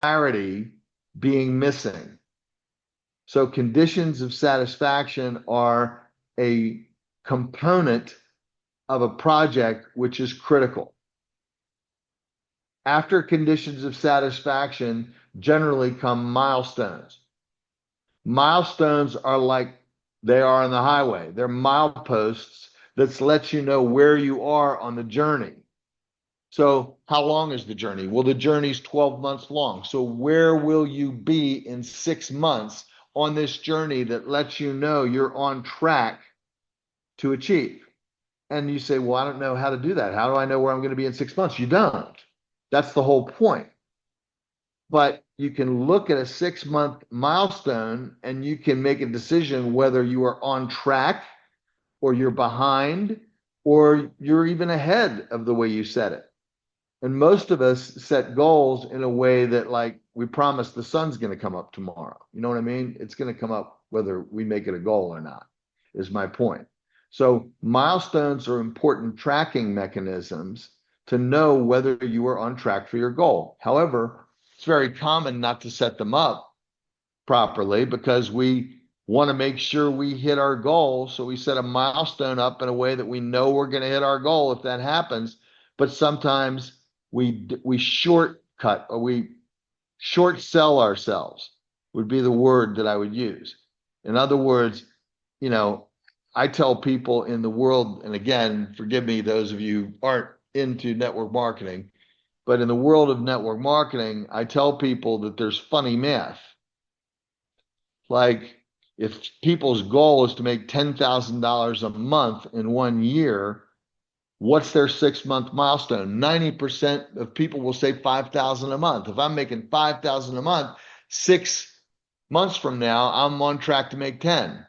clarity being missing. So conditions of satisfaction are a component of a project which is critical. After conditions of satisfaction generally come milestones. Milestones are like they are on the highway. They're mileposts that lets you know where you are on the journey. So how long is the journey? Well, the journey's 12 months long. So where will you be in 6 months on this journey that lets you know you're on track to achieve? And you say, well, I don't know how to do that. How do I know where I'm going to be in 6 months? You don't. That's the whole point. But you can look at a 6 month milestone and you can make a decision whether you are on track or you're behind or you're even ahead of the way you set it. And most of us set goals in a way that, like, we promise the sun's going to come up tomorrow. You know what I mean? It's going to come up whether we make it a goal or not, is my point. So milestones are important tracking mechanisms to know whether you are on track for your goal. However, it's very common not to set them up properly because we want to make sure we hit our goal. So we set a milestone up in a way that we know we're going to hit our goal if that happens. But sometimes we shortcut or we short sell ourselves would be the word that I would use. In other words, you know, I tell people in the world, and again, forgive me, those of you who aren't into network marketing, but in the world of network marketing, I tell people that there's funny math. Like, if people's goal is to make $10,000 a month in 1 year, what's their 6 month milestone? 90% of people will say 5,000 a month. If I'm making 5,000 a month, 6 months from now, I'm on track to make 10.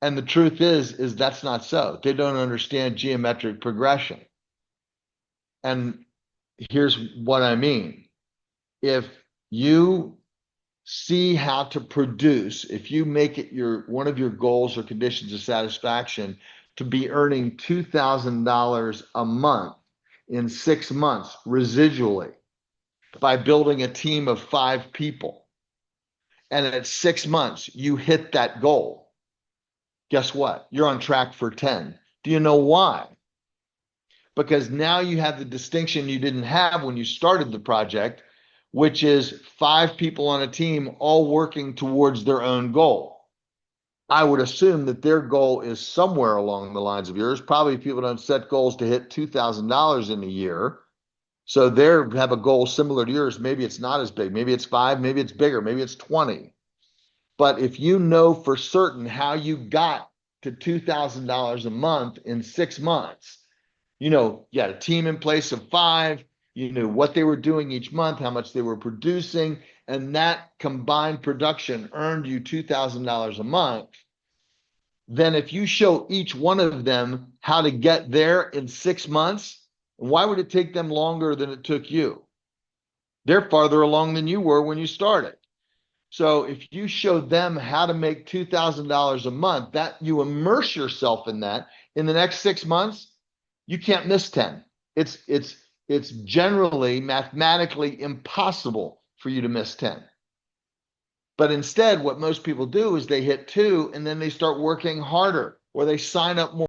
And the truth is that's not so. They don't understand geometric progression. And here's what I mean. If you see how to produce, if you make it one of your goals or conditions of satisfaction to be earning $2,000 a month in 6 months residually by building a team of 5 people, and at 6 months you hit that goal, guess what? You're on track for 10. Do you know why? Because now you have the distinction you didn't have when you started the project, which is 5 people on a team all working towards their own goal. I would assume that their goal is somewhere along the lines of yours. Probably people don't set goals to hit $2,000 in a year. So they have a goal similar to yours. Maybe it's not as big. Maybe it's 5, maybe it's bigger, maybe it's 20. But if you know for certain how you got to $2,000 a month in 6 months, you had a team in place of 5, you knew what they were doing each month, how much they were producing, and that combined production earned you $2,000 a month. Then if you show each one of them how to get there in 6 months, why would it take them longer than it took you? They're farther along than you were when you started. So if you show them how to make $2,000 a month, that you immerse yourself in that in the next 6 months, you can't miss 10. It's generally mathematically impossible for you to miss 10. But instead, what most people do is they hit 2 and then they start working harder, or they sign up more